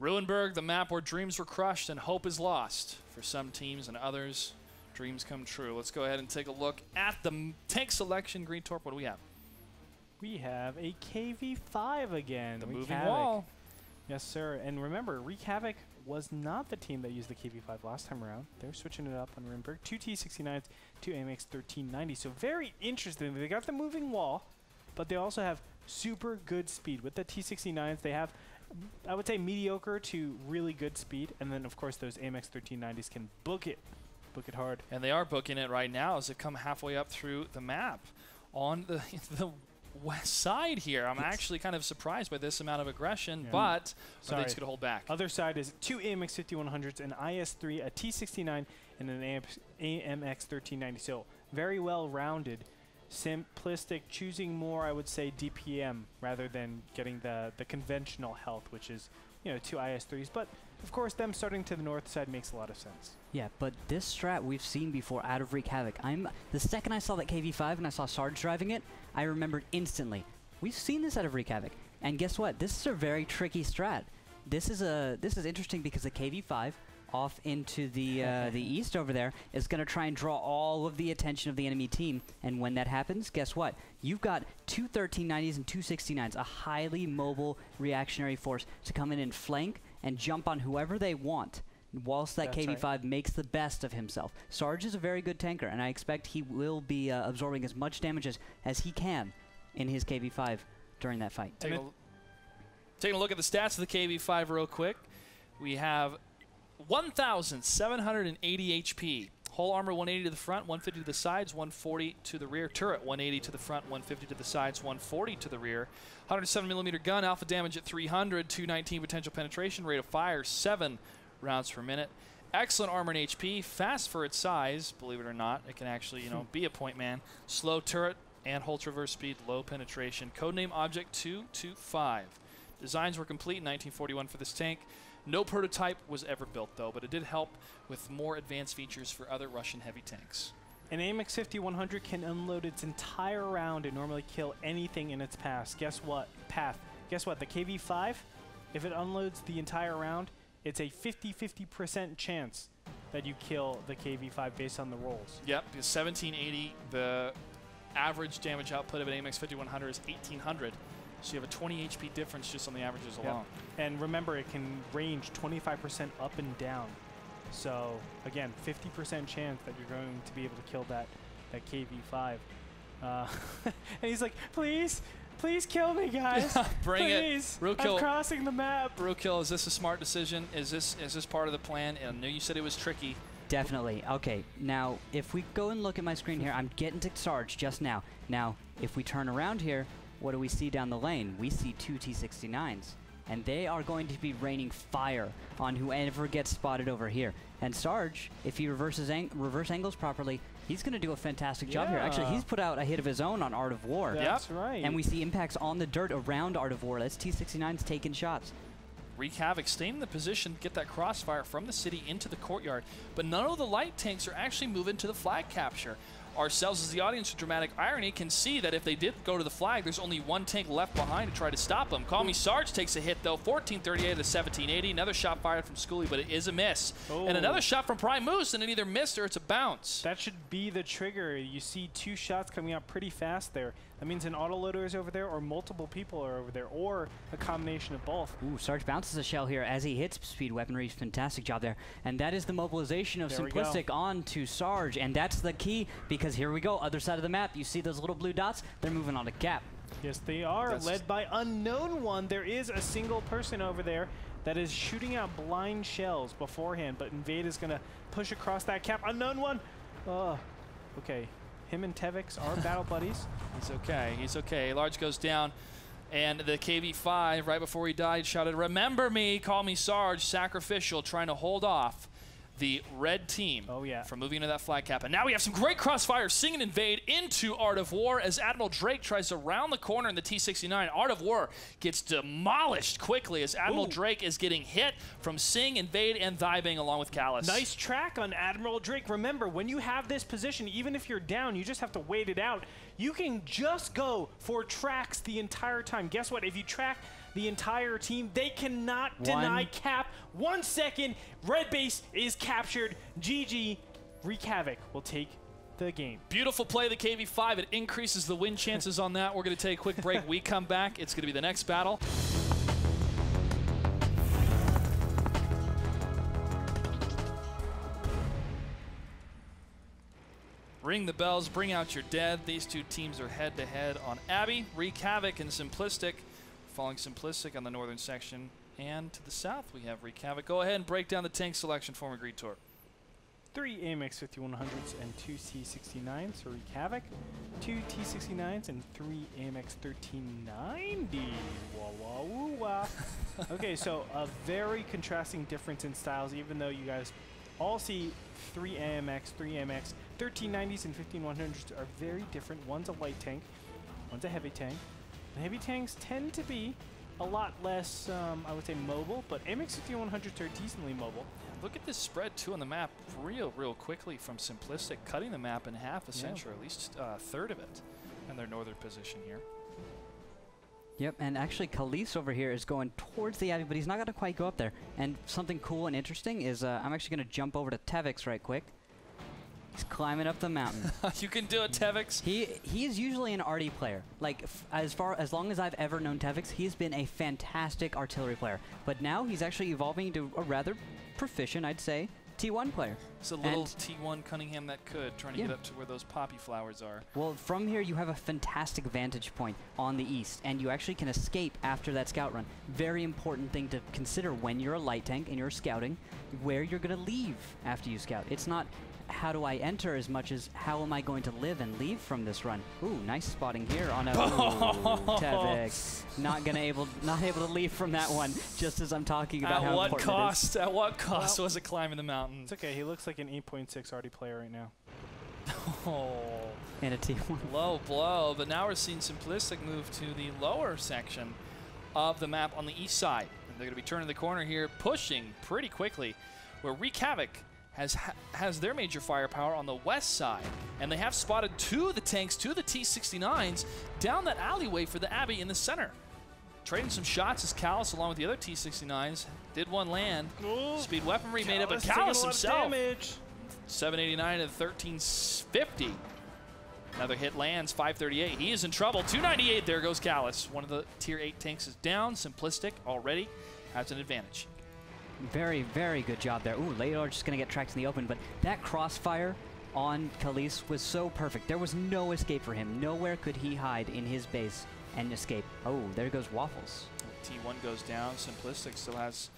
Ruinberg, the map where dreams were crushed and hope is lost. For some teams and others, dreams come true. Let's go ahead and take a look at the tank selection. Green Torp, what do we have? We have a KV-5 again. The Wreak moving Havok. wall. Yes, sir. And remember, Wreak Havok was not the team that used the KV-5 last time around. They're switching it up on Ruinberg. 2 T-69s, 2 AMX 1390. So very interesting. They got the moving wall, but they also have super good speed. With the T-69s, they have, I would say, mediocre to really good speed. And then, of course, those AMX 1390s can book it hard. And they are booking it right now as they come halfway up through the map. On the west side here, I'm actually kind of surprised by this amount of aggression, but are they just going to hold back? Other side is 2 AMX 5100s, an IS-3, a T-69, and an AMX 1390. So very well-rounded. Simplistic, choosing more, I would say, DPM rather than getting the conventional health, which is, you know, 2 IS-3s. But, of course, them starting to the north side makes a lot of sense. Yeah, but this strat we've seen before out of Wreak Havok. The second I saw that KV-5 and I saw Sarge driving it, I remembered instantly. We've seen this out of Wreak Havok. And guess what? This is a very tricky strat. This is interesting because the KV-5 off into the east over there is going to try and draw all of the attention of the enemy team. And when that happens, guess what? You've got 2 1390s and 2 69s, a highly mobile reactionary force to come in and flank and jump on whoever they want, whilst that KV-5 makes the best of himself. Sarge is a very good tanker, and I expect he will be absorbing as much damage as he can in his KV-5 during that fight. Taking a look at the stats of the KV-5 real quick. We have 1,780 HP. Whole armor 180 to the front, 150 to the sides, 140 to the rear. Turret 180 to the front, 150 to the sides, 140 to the rear. 107mm gun, alpha damage at 300, 219 potential penetration, rate of fire 7 rounds per minute. Excellent armor and HP, fast for its size, believe it or not. It can actually, you know, be a point man. Slow turret and hold traverse speed, low penetration. Codename Object 225. Designs were complete in 1941 for this tank. No prototype was ever built, though, but it did help with more advanced features for other Russian heavy tanks. An AMX 5100 can unload its entire round and normally kill anything in its path. Guess what? Guess what? The KV-5, if it unloads the entire round, it's a 50% chance that you kill the KV-5 based on the rolls. Yep, because 1780, the average damage output of an AMX 5100 is 1800. So you have a 20 HP difference just on the averages alone. And remember, it can range 25% up and down. So, again, 50% chance that you're going to be able to kill that KV-5. And he's like, please kill me, guys. Bring please. it. I'm crossing the map. Roadkill, is this a smart decision? Is this part of the plan? I know you said it was tricky. Definitely. Okay, now, if we go and look at my screen here, I'm getting to Sarge just now. Now, if we turn around here, what do we see down the lane? We see 2 T-69s, and they are going to be raining fire on whoever gets spotted over here. And Sarge, if he reverse angles properly, he's going to do a fantastic job here. Actually, he's put out a hit of his own on Art of War. That's right. And we see impacts on the dirt around Art of War. That's T-69s taking shots. Wreak Havok staying in the position to get that crossfire from the city into the courtyard, but none of the light tanks are actually moving to the flag capture. Ourselves as the audience with dramatic irony can see that if they did go to the flag, there's only one tank left behind to try to stop them. Call Me Sarge takes a hit though, 1438 to 1780. Another shot fired from Schoolie, but it is a miss. And another shot from Prime Moose, and it either missed or it's a bounce. That should be the trigger. You see 2 shots coming out pretty fast there. That means an autoloader is over there, or multiple people are over there, or a combination of both. Ooh, Sarge bounces a shell here as he hits speed weaponry. Fantastic job there. And that is the mobilization of Simplistic on to Sarge, and that's the key, because here we go, other side of the map. You see those little blue dots? They're moving on to Gap. Yes, they are, led by Unknown One. There is a single person over there that is shooting out blind shells beforehand, but Invade is going to push across that cap. Unknown One! Okay. Him and Tevix are battle buddies. He's okay. He's okay. Large goes down. And the KV-5, right before he died, shouted, "Remember me, call me Sarge," sacrificial, trying to hold off the red team from moving into that flag cap. And now we have some great crossfire. Sing and Invade into Art of War as Admiral Drake tries to round the corner in the T-69. Art of War gets demolished quickly as Admiral Drake is getting hit from Sing, Invade, and Thybing along with Callus. Nice track on Admiral Drake. Remember, when you have this position, even if you're down, you just have to wait it out. You can just go for tracks the entire time. Guess what? If you track the entire team. They cannot deny cap. 1 second, red base is captured. GG, Wreak Havok will take the game. Beautiful play, the KV-5. It increases the win chances on that. We're going to take a quick break. We come back. It's going to be the next battle. Ring the bells, bring out your dead. These two teams are head-to-head on Abby, Wreak Havok, and Simplistic. Following Simplistic on the northern section. And to the south, we have Wreak Havok. Go ahead and break down the tank selection for me, Greed Tour. 3 AMX 5100s and 2 T69s for Wreak Havok, 2 T69s and 3 AMX 1390. Wah wah woo wah. Okay, so a very contrasting difference in styles, even though you guys all see 3 AMX, 3 AMX, 1390s and 15100s are very different. One's a light tank, one's a heavy tank. The heavy tanks tend to be a lot less, I would say, mobile, but AMX 5100s are decently mobile. Look at this spread, too, on the map real quickly from Simplistic, cutting the map in half, essentially, or at least a third of it in their northern position here. Yep, and actually Khalees over here is going towards the Abbey, but he's not going to quite go up there. And something cool and interesting is I'm actually going to jump over to Tevix right quick. He's climbing up the mountain. You can do it, Tevix. He is usually an arty player. Like, as long as I've ever known Tevix, he's been a fantastic artillery player. But now he's actually evolving into a rather proficient, I'd say, T1 player. It's a little T1 Cunningham that could, trying to get up to where those poppy flowers are. Well, from here you have a fantastic vantage point on the east, and you actually can escape after that scout run. Very important thing to consider when you're a light tank and you're scouting, where you're going to leave after you scout. It's not how do I enter as much as how am I going to live and leave from this run. Ooh, nice spotting here on a Tevix. Not able to leave from that one, just as I'm talking about how important it is. At what cost was it climbing the mountain? It's okay, he looks like an 8.6 arty player right now. And a T1. Low blow, but now we're seeing Simplistic move to the lower section of the map on the east side. And they're going to be turning the corner here, pushing pretty quickly, where Wreak Havok has their major firepower on the west side. And they have spotted 2 of the tanks, 2 of the T69s, down that alleyway for the Abbey in the center. Trading some shots as Callus, along with the other T69s, did one land. Ooh, Speed weaponry made up, but Callus himself, 789 to 1350. Another hit lands, 538. He is in trouble, 298. There goes Callus. One of the tier 8 tanks is down. Simplistic already has an advantage. Very, very good job there. Ooh, Lador just going to get tracked in the open, but that crossfire on Khalees was so perfect. There was no escape for him. Nowhere could he hide in his base and escape. Oh, there goes Waffles. T1 goes down. Simplistic still has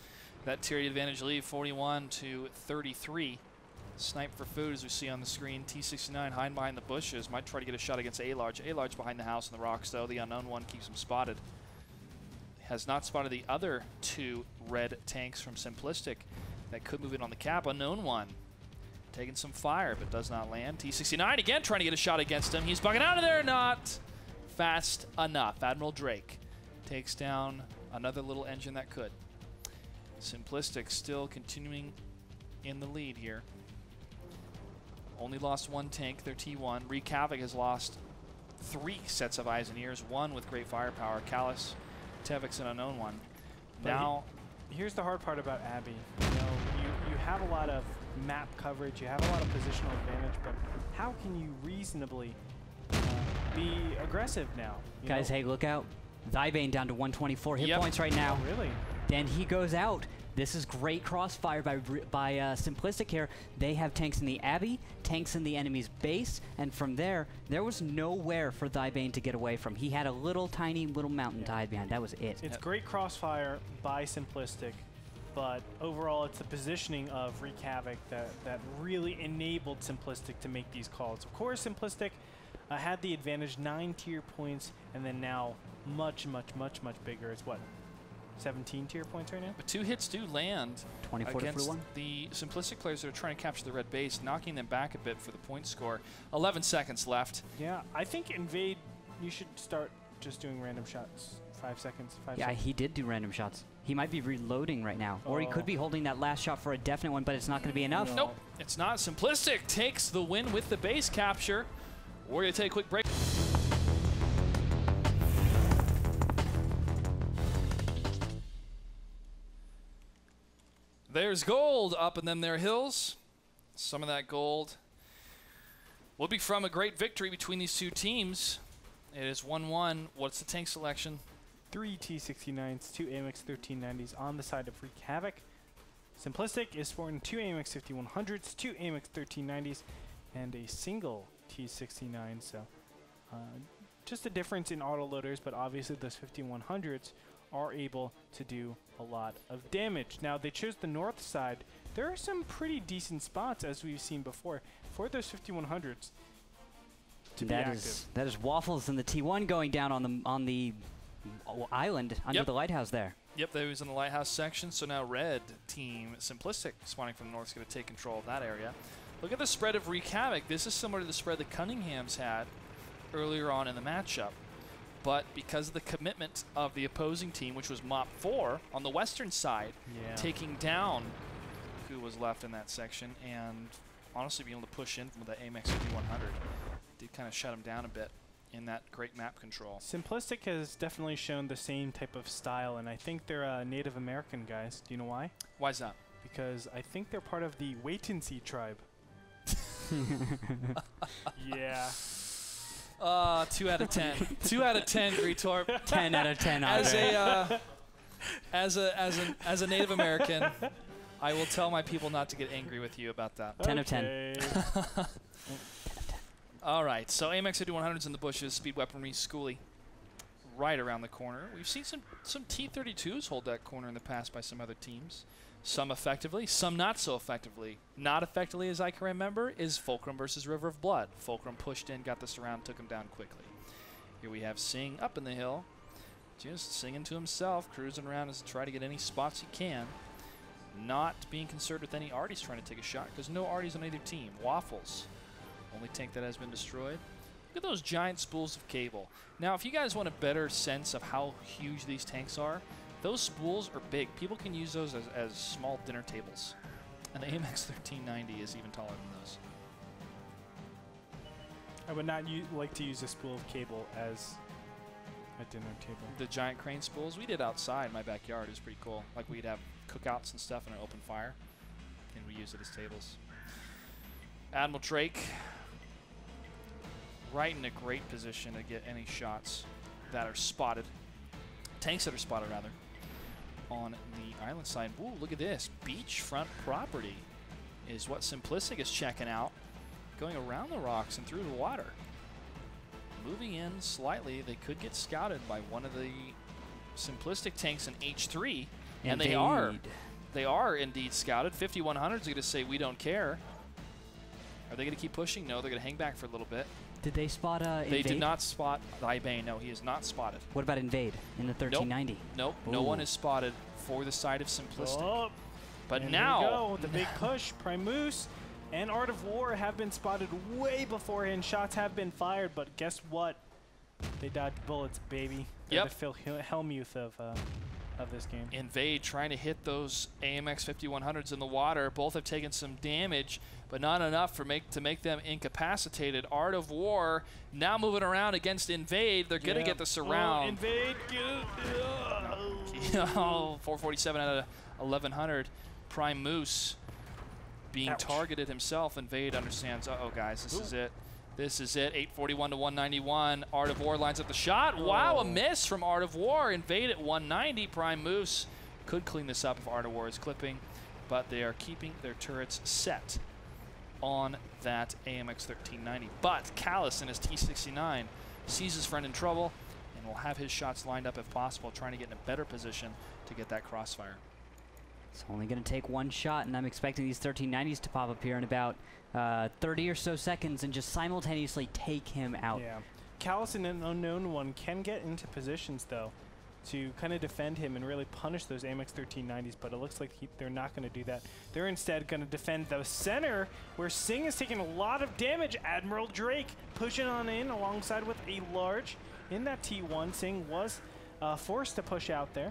that tier 8 advantage lead, 41 to 33. Snipe for food, as we see on the screen. T69 hiding behind the bushes. Might try to get a shot against A-Large. A-Large behind the house in the rocks, though. The unknown one keeps him spotted. Has not spotted the other 2 red tanks from Simplistic that could move in on the cap. Unknown one taking some fire, but does not land. T69 again trying to get a shot against him. He's bugging out of there, not fast enough. Admiral Drake takes down another little engine that could. Simplistic still continuing in the lead here. Only lost 1 tank, their T1. Wreak Havok has lost 3 sets of eyes and ears, 1 with great firepower. Callus, Tevix, an unknown one. But now, here's the hard part about Abbey. You know, you have a lot of map coverage, you have a lot of positional advantage, but how can you reasonably be aggressive now? Guys, hey, look out. Thybane down to 124 hit points right now. Oh, really? Then he goes out. This is great crossfire by Simplistic here. They have tanks in the Abbey, tanks in the enemy's base, and from there was nowhere for Thybane to get away from. He had a tiny little mountain to hide behind. That was it. It's great crossfire by Simplistic, but overall it's the positioning of Wreak Havok that really enabled Simplistic to make these calls. Of course, Simplistic had the advantage, 9 tier points, and then now much bigger. It's what? 17 tier points right now? But 2 hits do land 24 against to the Simplistic players that are trying to capture the red base, knocking them back a bit for the point score. 11 seconds left. Yeah, I think Invade, you should start just doing random shots. 5 seconds. Yeah, he did do random shots. He might be reloading right now. Or he could be holding that last shot for a definite one, but it's not going to be enough. Nope, it's not. Simplistic takes the win with the base capture. We're going to take a quick break. there's gold up in them there hills. Some of that gold will be from a great victory between these two teams. It is 1-1. What's the tank selection? 3 T-69s, 2 AMX 1390s on the side of Wreak Havok. Simplistic is sporting 2 AMX 5100s, 2 AMX 1390s, and a single T-69. So just a difference in autoloaders, but obviously those 5100s are able to do a lot of damage. Now, they chose the north side. There are some pretty decent spots, as we've seen before, for those 5100s to be active. That is Waffles and the T1 going down on the island under the lighthouse there. Yep, they was in the lighthouse section, so now red team Simplistic spawning from the north is going to take control of that area. Look at the spread of Wreak Havok. This is similar to the spread the Cunninghams had earlier on in the matchup. But because of the commitment of the opposing team, which was Mop 4 on the western side, taking down who was left in that section, and honestly being able to push in with the AMX 5100, did kind of shut him down a bit in that great map control. Simplistic has definitely shown the same type of style, and I think they're Native American guys. Do you know why? Why is that? Because I think they're part of the Wait-and-See tribe. Yeah. 2 out of 10. 2 out of 10, Greetorp. 10 out of 10. As a Native American, I will tell my people not to get angry with you about that. 10 of 10. All right, so AMX 5100s in the bushes, speed weaponry, schoolie, right around the corner. We've seen some T-32s hold that corner in the past by some other teams. Some effectively, some not so effectively. Not effectively, as I can remember, is Fulcrum versus River of Blood. Fulcrum pushed in, got this around, took him down quickly. Here we have Singh up in the hill, just singing to himself, cruising around to try to get any spots he can. Not being concerned with any arties trying to take a shot, because no arties on either team. Waffles, only tank that has been destroyed. Look at those giant spools of cable. Now, if you guys want a better sense of how huge these tanks are, those spools are big. People can use those as small dinner tables. And the AMX 1390 is even taller than those. I would not like to use a spool of cable as a dinner table. The giant crane spools we did outside in my backyard is pretty cool. Like we'd have cookouts and stuff in an open fire, and we use it as tables. Admiral Drake right in a great position to get any shots that are spotted. Tanks that are spotted, rather, on the island side. Ooh, look at this. Beachfront property is what Simplistic is checking out. Going around the rocks and through the water. Moving in slightly. They could get scouted by one of the Simplistic tanks in H3. And they are indeed scouted. 5100s are going to say, we don't care. Are they going to keep pushing? No, they're going to hang back for a little bit. Did they spot Invade? They did not spot Ibane. No, he is not spotted. What about Invade in the 1390? Nope. No one is spotted for the side of Simplistic. Oh, but and now, here we go, the big push. Primus and Art of War have been spotted way beforehand. Shots have been fired, but guess what? They dodged bullets, baby. They're the Phil Hellmuth of this game. Invade trying to hit those AMX 5100s in the water. Both have taken some damage, but not enough to make them incapacitated. Art of War now moving around against Invade. They're going to get this around. Invade, 447 out of 1100. Prime Moose being targeted himself. Invade understands, uh-oh, guys, this is it. This is it. 841 to 191. Art of War lines up the shot. Wow, a miss from Art of War. Invade at 190. Prime Moose could clean this up if Art of War is clipping, but they are keeping their turrets set on that AMX 1390. But Callus in his T69 sees his friend in trouble and will have his shots lined up if possible, trying to get in a better position to get that crossfire. It's only going to take one shot, and I'm expecting these 1390s to pop up here in about 30 or so seconds and just simultaneously take him out. Yeah. Callus and an unknown one can get into positions, though, to kind of defend him and really punish those AMX 1390s, but it looks like they're not going to do that. They're instead going to defend the center, where Singh is taking a lot of damage. Admiral Drake pushing on in alongside with a large in that T1. Singh was forced to push out there.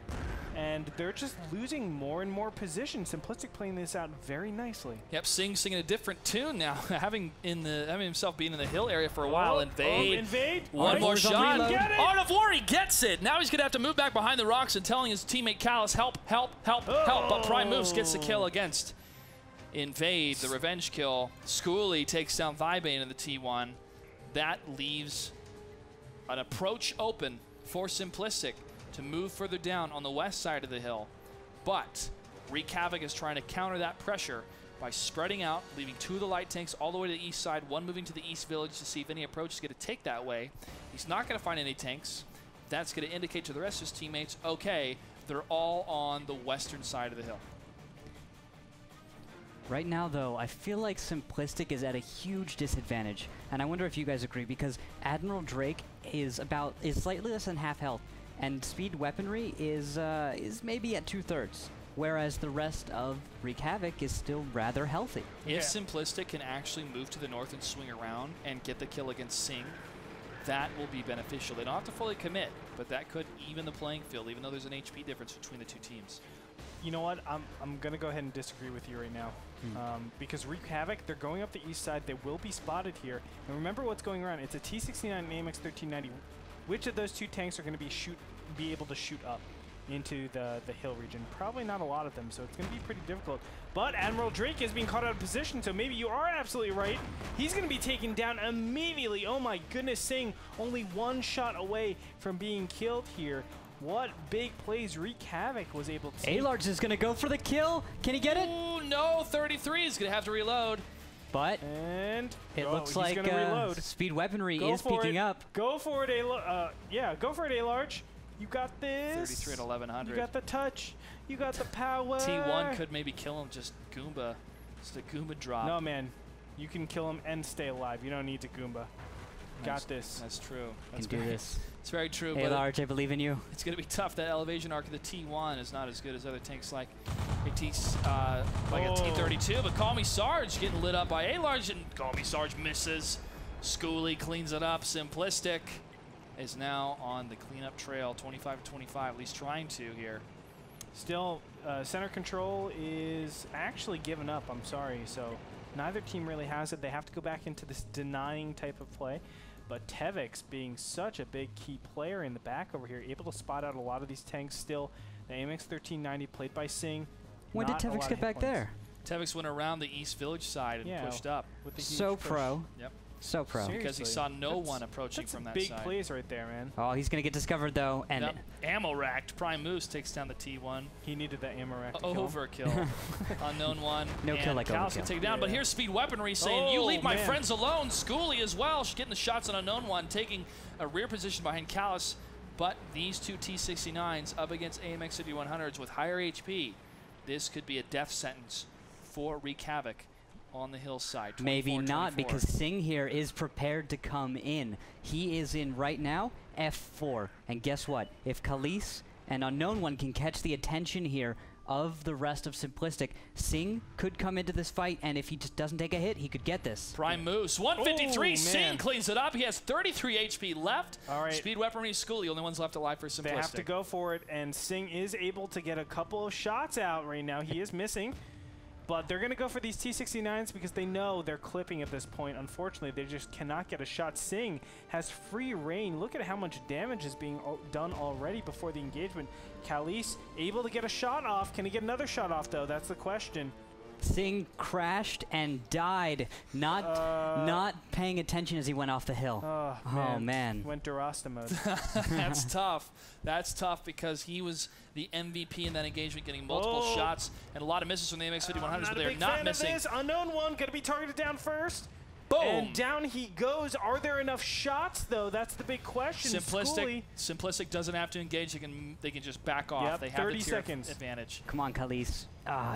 and they're just losing more and more position. Simplistic playing this out very nicely. Yep, singing a different tune now, having himself being in the hill area for a while. Invade. Invade. One more shot. Art of War, he gets it. Now he's going to have to move back behind the rocks and telling his teammate Callus, help, help, help, help. But Prime Moves gets the kill against Invade, the revenge kill. Schooley takes down Vibane in the T1. That leaves an approach open for Simplistic to move further down on the west side of the hill. But Wreak Havok is trying to counter that pressure by spreading out, leaving 2 of the light tanks all the way to the east side, 1 moving to the east village to see if any approach is going to take that way. He's not going to find any tanks. That's going to indicate to the rest of his teammates, okay, they're all on the western side of the hill. Right now, though, I feel like Simplistic is at a huge disadvantage, and I wonder if you guys agree, because Admiral Drake is slightly less than half health, and speed weaponry is maybe at 2/3, whereas the rest of Wreak Havok is still rather healthy. If Simplistic can actually move to the north and swing around and get the kill against Sing, that will be beneficial. They don't have to fully commit, but that could even the playing field, even though there's an HP difference between the 2 teams. You know what? I'm going to go ahead and disagree with you right now. Because Wreak Havok, they're going up the east side. They will be spotted here. And remember what's going around. It's a T-69 and AMX 1390. Which of those 2 tanks are going to be able to shoot up into the hill region? Probably not a lot of them, so it's going to be pretty difficult. But Admiral Drake is being caught out of position, so maybe you are absolutely right. He's going to be taken down immediately. Oh my goodness, Sing only 1 shot away from being killed here. What big plays Wreak Havok was able to take. A-Large is going to go for the kill. Can he get it? Ooh, no, 33 is going to have to reload. But it looks like speed weaponry is peaking up. Go for it, yeah, go for it, A-Large. You got this. 33 at 1100. You got the touch. You got the power. T1 could maybe kill him, just Goomba. Just a Goomba drop. No, man. You can kill him and stay alive. You don't need to Goomba. Got this. That's true. Can do this. It's very true. A-Large, I believe in you. It's going to be tough. That elevation arc of the T1 is not as good as other tanks like a T32. But Call Me Sarge getting lit up by A-Large, and Call Me Sarge misses. Schooley cleans it up. Simplistic is now on the cleanup trail, 25-25, at least trying to here. Still, center control is actually given up. I'm sorry. So neither team really has it. They have to go back into this denying type of play. But Tevix being such a big key player in the back over here, able to spot out a lot of these tanks still. The AMX 1390 played by Sing. When did Tevix get back there? Tevix went around the east village side and pushed up. With the so pro. Yep. So pro. Seriously. Because he saw no one approaching from that side. Big plays right there, man. Oh, he's going to get discovered, though. And ammo racked. Prime Moose takes down the T1. He needed that ammo rack. Overkill. Unknown one. No kill like Callus can take it down. But here's speed weaponry saying, you leave my friends alone. Schooley as well. She's getting the shots on Unknown one, taking a rear position behind Callus. But these 2 T69s up against AMX 5100s with higher HP, this could be a death sentence for Wreak Havok on the hillside. Maybe not, because Sing here is prepared to come in. He is in right now F4. And guess what? If Khalees and Unknown One can catch the attention here of the rest of Simplistic, Sing could come into this fight, and if he just doesn't take a hit, he could get this. Prime Moose, 153. Sing cleans it up. He has 33 HP left. All right. Speed weaponry, Schooley, only ones left alive for Simplistic. They have to go for it, and Sing is able to get a couple of shots out right now. He is missing. But they're going to go for these T69s because they know they're clipping at this point. Unfortunately, they just cannot get a shot. Sing has free reign. Look at how much damage is being done already before the engagement. Khalees able to get a shot off. Can he get another shot off, though? That's the question. Sing crashed and died, not paying attention as he went off the hill. Oh, man. Went Durasta mode. That's tough. That's tough because he was the MVP in that engagement, getting multiple shots and a lot of misses from the AMX 5100s, but they're not missing. Unknown One going to be targeted down first. Boom. And down he goes. Are there enough shots, though? That's the big question. Simplistic doesn't have to engage. They can just back off. Yep, they have 30 the seconds. Advantage. Come on, Khalees.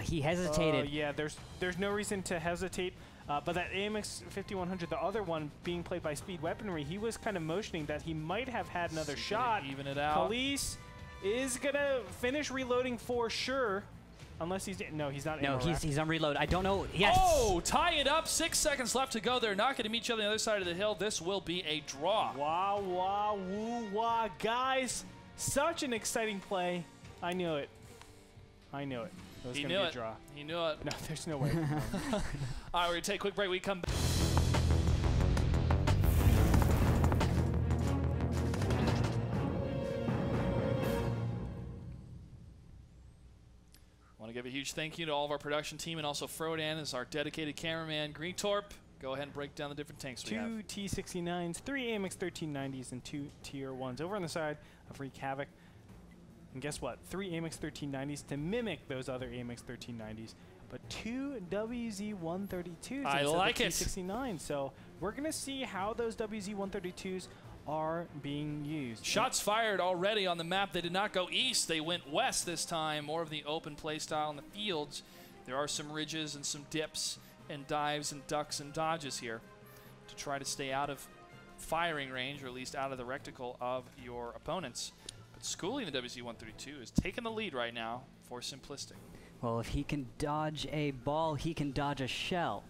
He hesitated. Yeah, there's no reason to hesitate. But that AMX 5100, the other one being played by Speed Weaponry, he was kind of motioning that he might have had another shot. Even it out. Khalees is going to finish reloading for sure. Unless he's... No, he's not. No, he's on reload. I don't know. Yes. Oh, tie it up. 6 seconds left to go. They're not going to meet each other on the other side of the hill. This will be a draw. Wow, wow, woo, wah. Guys, such an exciting play. I knew it. I knew it. It was going to be a draw. He knew it. No, there's no way. All right, we're going to take a quick break. We come back. Want to give a huge thank you to all of our production team and also Frodan as our dedicated cameraman. Greentorp, go ahead and break down the different tanks we have. 2 T-69s, 3 AMX 1390s, and 2 Tier 1s. Over on the side of Wreak Havok. And guess what? 3 AMX 1390s to mimic those other AMX 1390s. But 2 WZ-132s I like it. T-69. So we're going to see how those WZ-132s are being used. Shots fired already on the map. They did not go east. They went west this time. More of the open play style in the fields. There are some ridges and some dips and dives and ducks and dodges here to try to stay out of firing range, or at least out of the reticle of your opponents. But Schoolie in the WZ-132 is taking the lead right now for Simplistic. Well, if he can dodge a ball, he can dodge a shell.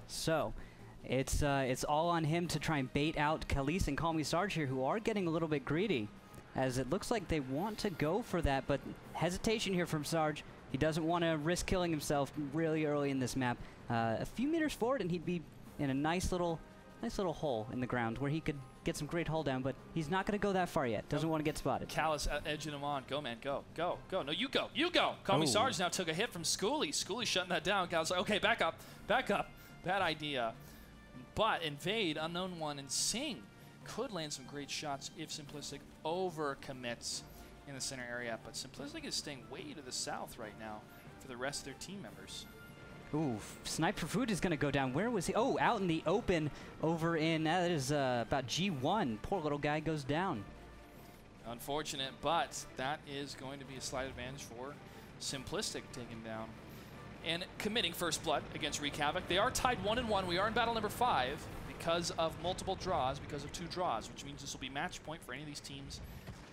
So it's all on him to try and bait out Khalees and Call Me Sarge here, who are getting a little bit greedy, as it looks like they want to go for that, but hesitation here from Sarge. He doesn't want to risk killing himself really early in this map. A few meters forward, and he'd be in a nice little hole in the ground where he could get some great hull down, but he's not going to go that far yet. Doesn't want to get spotted. Callus edging him on. Go, man, go, go, go. No, you go, you go. Call Me Sarge now took a hit from Schoolie. Schoolie shutting that down. Callus like, okay, back up, back up. Bad idea. But Invade, Unknown One, and Sing could land some great shots if Simplistic overcommits in the center area. But Simplistic is staying way to the south right now for the rest of their team members. Ooh, Snipe for Food is going to go down. Where was he? Oh, out in the open over in, that is about G1. Poor little guy goes down. Unfortunate, but that is going to be a slight advantage for Simplistic taking down and committing first blood against Wreak Havok. They are tied 1-1. We are in battle number 5 because of multiple draws, because of 2 draws, which means this will be match point for any of these teams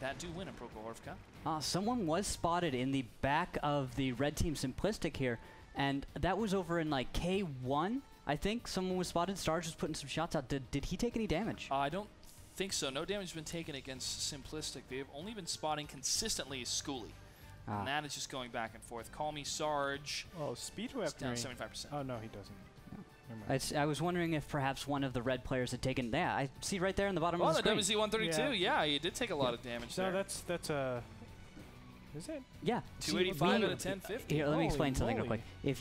that do win in Pro Orvka. Someone was spotted in the back of the red team Simplistic here, and that was over in like K1, I think. Someone was spotted. Sarge was putting some shots out. Did he take any damage? I don't think so. No damage has been taken against Simplistic. They've only been spotting consistently Schoolie. And that is just going back and forth. Call Me Sarge. Oh, speed weaponry. Down 75%. Oh, no, he doesn't. I was wondering if perhaps one of the red players had taken. Yeah, I see right there in the bottom of the screen. WZ-132. Yeah, he did take a lot of damage there. No, that's is it? Yeah. 285 out of 1050. Here, let me explain something real moly. quick.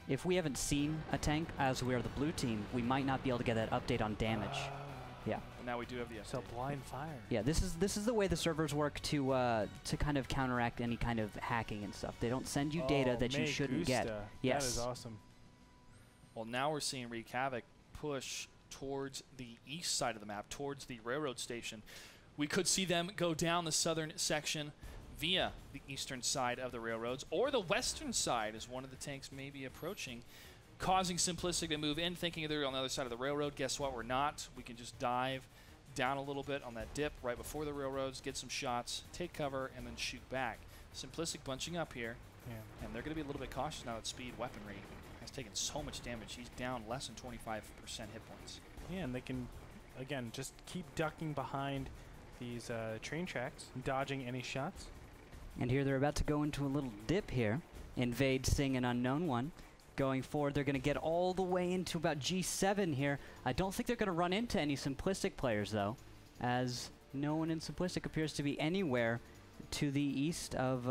If we haven't seen a tank as we are the blue team, we might not be able to get that update on damage. Yeah. But now we do have the update. So blind fire. Yeah, this is the way the servers work to kind of counteract any kind of hacking and stuff. They don't send you data that you shouldn't get. Yes. That is awesome. Well, now we're seeing Wreak Havok push towards the east side of the map, towards the railroad station. We could see them go down the southern section via the eastern side of the railroads, or the western side as one of the tanks may be approaching, causing Simplistic to move in, thinking they're on the other side of the railroad. Guess what? We're not. We can just dive down a little bit on that dip right before the railroads, get some shots, take cover, and then shoot back. Simplistic bunching up here, and they're going to be a little bit cautious now that speed weaponry has taken so much damage. He's down less than 25% hit points. Yeah, and they can, again, just keep ducking behind these train tracks, dodging any shots. And here they're about to go into a little dip here. Invade, Sing, an Unknown One. Going forward, they're going to get all the way into about G7 here. I don't think they're going to run into any Simplistic players, though, as no one in Simplistic appears to be anywhere to the east of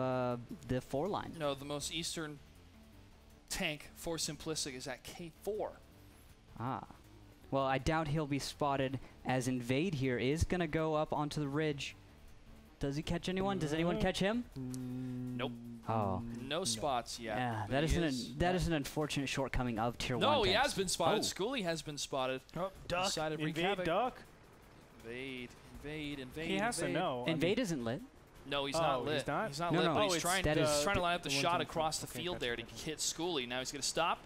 the 4 line. No, the most eastern tank for Simplistic is at K4. Well, I doubt he'll be spotted, as Invade here is going to go up onto the ridge. Does he catch anyone? Does anyone catch him? Nope. Oh. No spots yet. Yeah, that is an unfortunate shortcoming of Tier 1 No, he tanks. has been spotted. Schoolie has been spotted. Duck. Invade, duck. Invade. He has to know. Invade isn't lit. No, he's not lit. He's not? He's not No, lit, no, but he's trying to line up the shot one across the okay, field there to hit Schoolie. Now he's going to stop.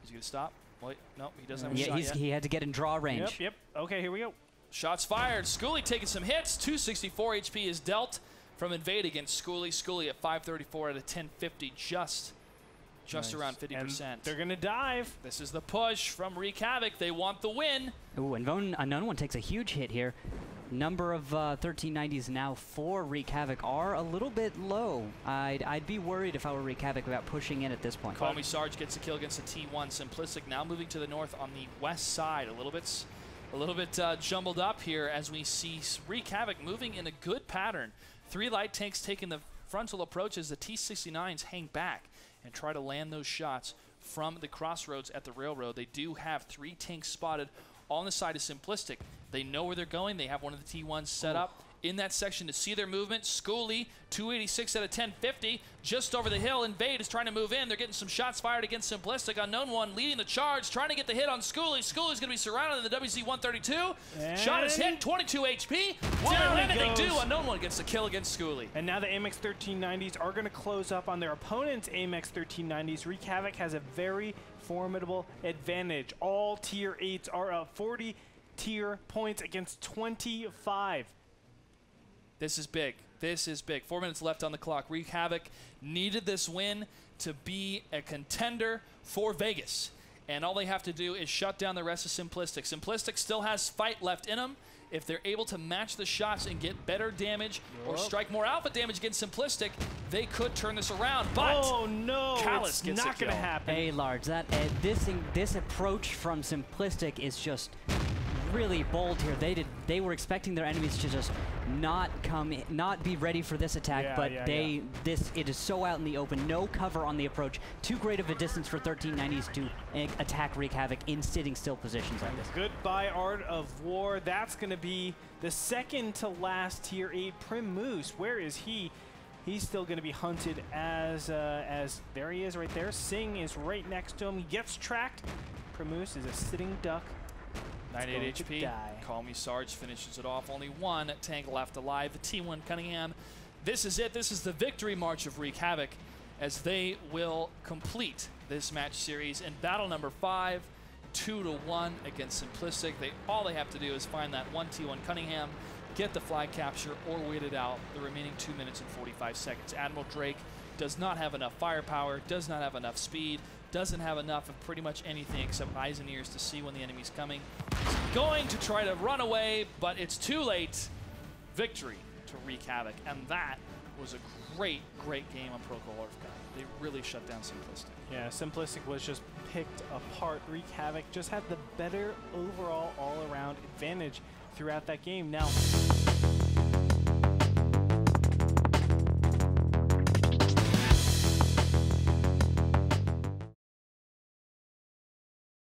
He's going to stop. Wait, no, he doesn't have a shot yet. He had to get in draw range. Yep. Okay, here we go. Shots fired. Schoolie taking some hits. 264 HP is dealt from Invade against Schoolie. Schoolie at 534 out of 1050, just around 50%. And they're going to dive. This is the push from Wreak Havok. They want the win. Ooh, and Unknown One takes a huge hit here. number of 1390s now for Wreak Havok are a little bit low. I'd be worried if I were Wreak Havok about pushing in at this point. Call Me Sarge gets a kill against the T1. Simplistic now moving to the north on the west side. A little bit jumbled up here as we see Wreak Havok moving in a good pattern. 3 light tanks taking the frontal approach as the T-69s hang back and try to land those shots from the crossroads at the railroad. They do have 3 tanks spotted on the side of Simplistic. They know where they're going. They have one of the T1s set up in that section to see their movement. Schooley, 286 out of 1050, just over the hill. Invade is trying to move in. They're getting some shots fired against Simplistic. Unknown One leading the charge, trying to get the hit on Schooley. Schooley's going to be surrounded in the WZ-132. Shot is hit, 22 HP. Down anything do. Unknown One gets the kill against Schooley. And now the AMX 1390s are going to close up on their opponent's AMX 1390s. Wreak Havok has a very formidable advantage. All tier 8s are up 40 tier points against 25. This is big. This is big. 4 minutes left on the clock. Wreak Havok needed this win to be a contender for Vegas. And all they have to do is shut down the rest of Simplistic. Simplistic still has fight left in them. If they're able to match the shots and get better damage or strike more alpha damage against Simplistic, they could turn this around. But oh no, Callus it's not going to happen. Hey, Large, this approach from Simplistic is just really bold here. They were expecting their enemies to just not be ready for this attack, but it is so out in the open, no cover on the approach, too great of a distance for 1390s to attack Wreak Havok in sitting still positions like this. Goodbye Art of War. That's going to be the second to last tier 8 Prim Moose. Where is he? He's still going to be hunted as there he is right there. Singh is right next to him. He gets tracked. Prim Moose is a sitting duck. 98 HP. Call Me Sarge finishes it off. Only 1 tank left alive. The T1 Cunningham. This is it. This is the victory march of Wreak Havok as they will complete this match series in battle number 5, 2-1 against Simplistic. All they have to do is find that 1 T1 Cunningham, get the flag capture, or wait it out the remaining 2 minutes and 45 seconds. Admiral Drake does not have enough firepower, does not have enough speed, doesn't have enough of pretty much anything except eyes and ears to see when the enemy's coming. He's going to try to run away, but it's too late. Victory to Wreak Havok, and that was a great game on Prokhorovka. They really shut down Simplistic. Yeah, Simplistic was just picked apart. Wreak Havok just had the better overall all-around advantage throughout that game. Now,